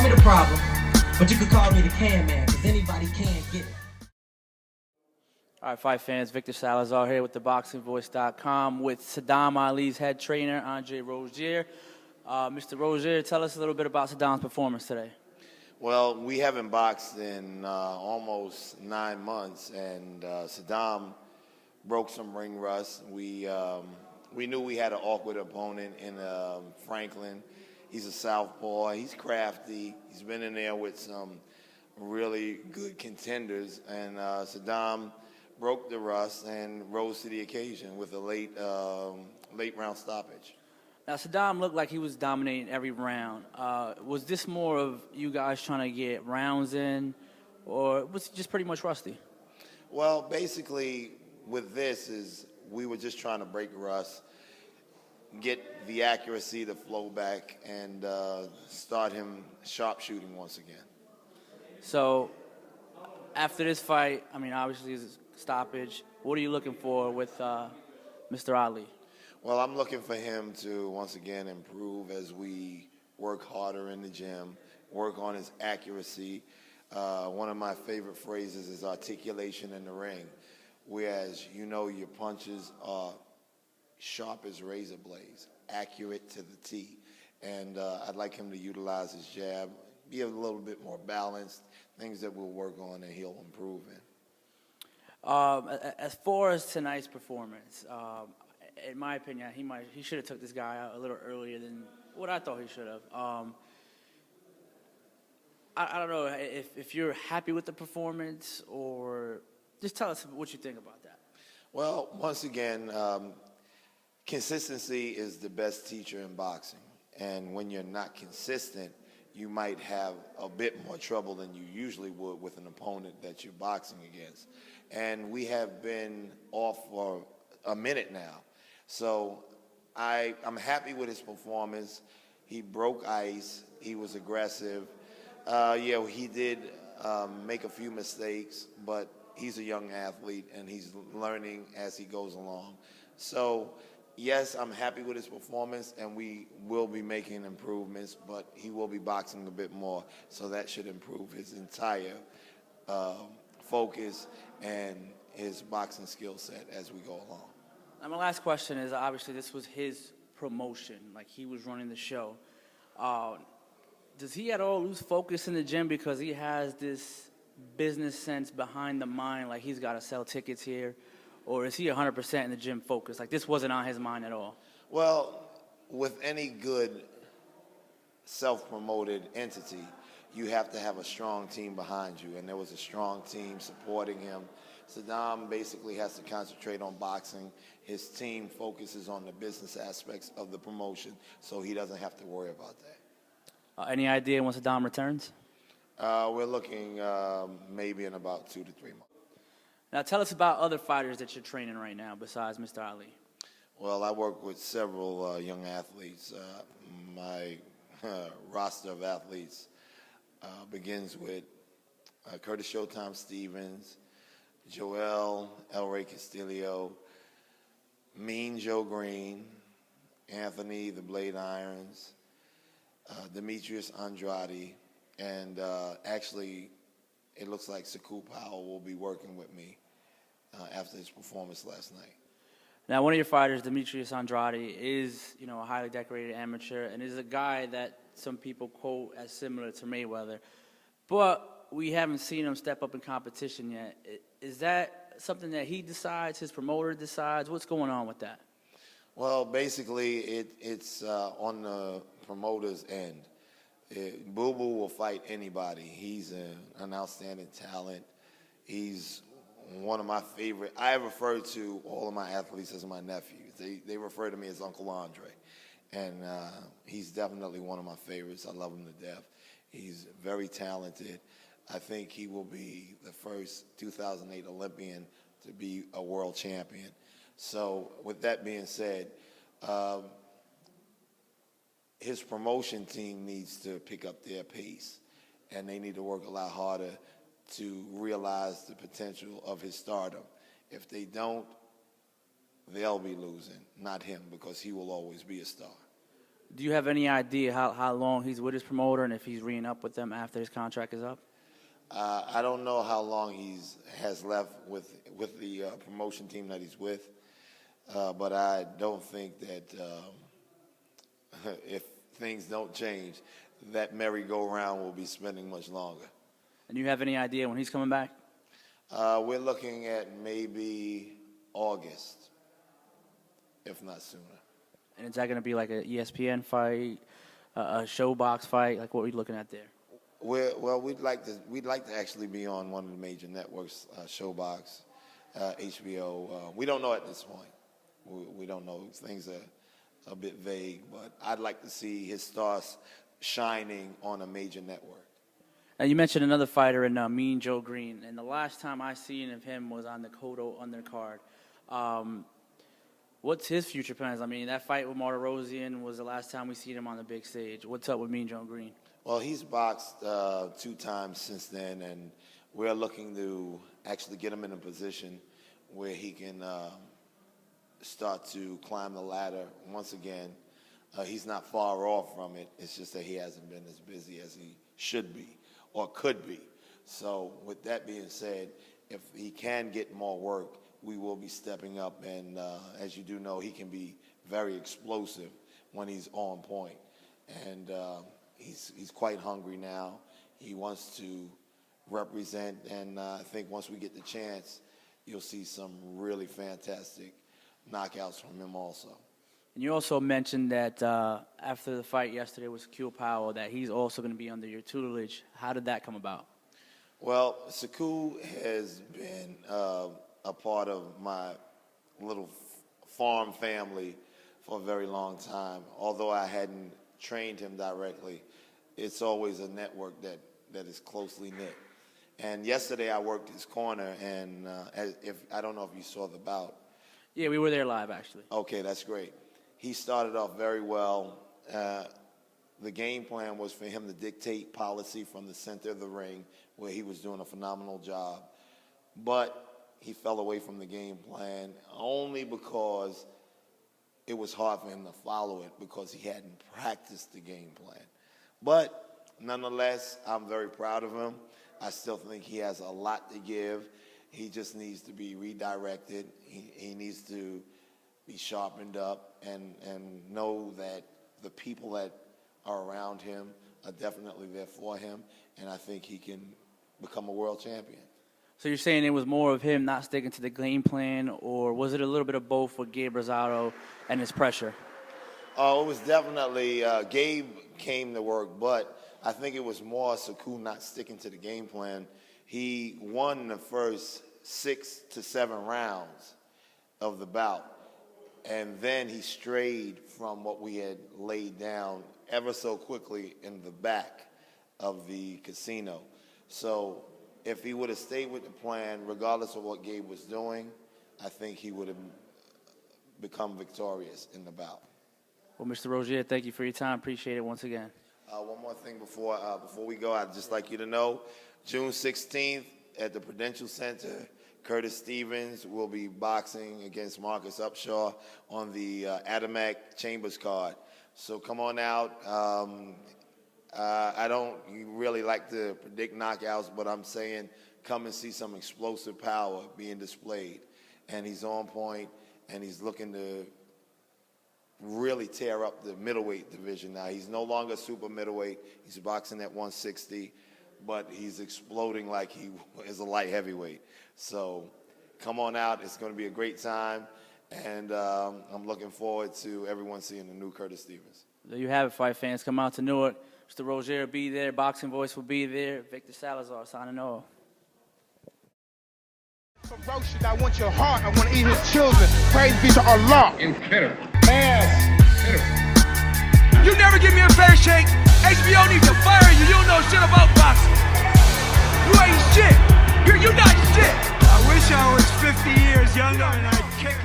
me the problem, but you could call me the can man, because anybody can get it. All right, fight fans, Victor Salazar here with theboxingvoice.com with Sadam Ali's head trainer, Andre Rozier. Mr. Rozier, tell us a little bit about Sadam's performance today. Well, we haven't boxed in almost 9 months, and Sadam broke some ring rust. We knew we had an awkward opponent in Franklin. He's a southpaw. He's crafty. He's been in there with some really good contenders, and Sadam broke the rust and rose to the occasion with a late round stoppage. Now, Sadam looked like he was dominating every round. Was this more of you guys trying to get rounds in, or was it just pretty much rusty? Well, basically, with this is we were just trying to break rust, get the accuracy to flow back, and start him sharpshooting once again. So, after this fight, I mean, obviously it's a stoppage. What are you looking for with Mr. Ali? Well, I'm looking for him to, once again, improve as we work harder in the gym, work on his accuracy. One of my favorite phrases is articulation in the ring, whereas your punches are sharp as razor blades, accurate to the T. And I'd like him to utilize his jab, be a little bit more balanced, things that we'll work on and he'll improve in. As far as tonight's performance, in my opinion, he should have took this guy out a little earlier than what I thought he should have. I don't know if you're happy with the performance, or just tell us what you think about that. Well, once again, consistency is the best teacher in boxing. And when you're not consistent, you might have a bit more trouble than you usually would with an opponent that you're boxing against. And we have been off for a minute now. So I'm happy with his performance. He broke ice. He was aggressive. He did make a few mistakes, but he's a young athlete, and he's learning as he goes along. So, yes, I'm happy with his performance, and we will be making improvements, but he will be boxing a bit more, so that should improve his entire focus and his boxing skill set as we go along. Now, my last question is, obviously, this was his promotion. Like, he was running the show. Does he at all lose focus in the gym because he has this business sense behind the mind, like he's got to sell tickets here? Or is he 100% in the gym focused? Like, this wasn't on his mind at all? Well, with any good self-promoted entity, you have to have a strong team behind you, and there was a strong team supporting him. Sadam basically has to concentrate on boxing. His team focuses on the business aspects of the promotion, so he doesn't have to worry about that. Any idea when Sadam returns? We're looking maybe in about 2 to 3 months. Now, tell us about other fighters that you're training right now besides Mr. Ali. Well, I work with several young athletes. My roster of athletes begins with Curtis Showtime Stevens, Joel El Rey Castillo, Mean Joe Green, Anthony the Blade Irons, Demetrius Andrade, and actually it looks like Saku Powell will be working with me after his performance last night. Now, one of your fighters, Demetrius Andrade, is a highly decorated amateur and is a guy that some people quote as similar to Mayweather. But we haven't seen him step up in competition yet. Is that something that he decides, his promoter decides? What's going on with that? Well, basically, it's on the promoter's end. Boo Boo will fight anybody. He's an outstanding talent. He's one of my favorite. I refer to all of my athletes as my nephews. They refer to me as Uncle Andre. And he's definitely one of my favorites. I love him to death. He's very talented. I think he will be the first 2008 Olympian to be a world champion. So with that being said, his promotion team needs to pick up their pace, and they need to work a lot harder to realize the potential of his stardom. If they don't, they'll be losing, not him, because he will always be a star. Do you have any idea how long he's with his promoter and if he's re up with them after his contract is up? I don't know how long has left with the promotion team that he's with, but I don't think that if things don't change, that merry-go-round will be spending much longer. And you have any idea when he's coming back? We're looking at maybe August, if not sooner. And is that going to be like a ESPN fight, a Showbox fight? Like, what are we looking at there? Well, we'd like to actually be on one of the major networks, Showbox, HBO. We don't know at this point. We don't know. Things are a bit vague, but I'd like to see his stars shining on a major network. Now, you mentioned another fighter in Mean Joe Green, and the last time I seen of him was on the Cotto undercard. What's his future plans? I mean, that fight with Rozier was the last time we seen him on the big stage. What's up with Mean Joe Green? Well, he's boxed 2 times since then, and we're looking to actually get him in a position where he can start to climb the ladder once again. He's not far off from it. It's just that he hasn't been as busy as he should be or could be. So with that being said, if he can get more work, we will be stepping up. And as you do know, he can be very explosive when he's on point. And he's quite hungry now. He wants to represent, and I think once we get the chance, you'll see some really fantastic knockouts from him also. And you also mentioned that after the fight yesterday with Saku Powell, that he's also going to be under your tutelage. How did that come about? Well, Saku has been a part of my little farm family for a very long time. Although I hadn't trained him directly, it's always a network that is closely knit. And yesterday I worked his corner, and I don't know if you saw the bout. Yeah, we were there live, actually. Okay, that's great. He started off very well. The game plan was for him to dictate policy from the center of the ring, where he was doing a phenomenal job. But he fell away from the game plan only because it was hard for him to follow it because he hadn't practiced the game plan. But nonetheless, I'm very proud of him. I still think he has a lot to give. He just needs to be redirected. He needs to be sharpened up and know that the people that are around him are definitely there for him, and I think he can become a world champion. So you're saying it was more of him not sticking to the game plan, or was it a little bit of both with Gabe Rosado and his pressure? Oh, it was definitely Gabe came to work, but I think it was more Saku not sticking to the game plan. He won the first 6 to 7 rounds of the bout, and then he strayed from what we had laid down ever so quickly in the back of the casino. So if he would have stayed with the plan, regardless of what Gabe was doing, I think he would have become victorious in the bout. Well, Mr. Rozier, thank you for your time. Appreciate it once again. One more thing before we go, I'd just like you to know, June 16th at the Prudential Center, Curtis Stevens will be boxing against Marcus Upshaw on the Adamak Chambers card. So come on out. I don't really like to predict knockouts, but I'm saying come and see some explosive power being displayed. And he's on point, and he's looking to really tear up the middleweight division now. He's no longer super middleweight. He's boxing at 160, but he's exploding like he is a light heavyweight. So come on out. It's going to be a great time, and I'm looking forward to everyone seeing the new Curtis Stevens. There you have it, fight fans. Come out to Newark. Mr. Rozier will be there. Boxing Voice will be there. Victor Salazar signing off. Ferocious, I want your heart. I want to eat his children. Praise be to Allah. Incredible. You never give me a fair shake. HBO needs to fire you. You don't know shit about boxing. You ain't shit. You're not shit. I wish I was 50 years younger and I'd kick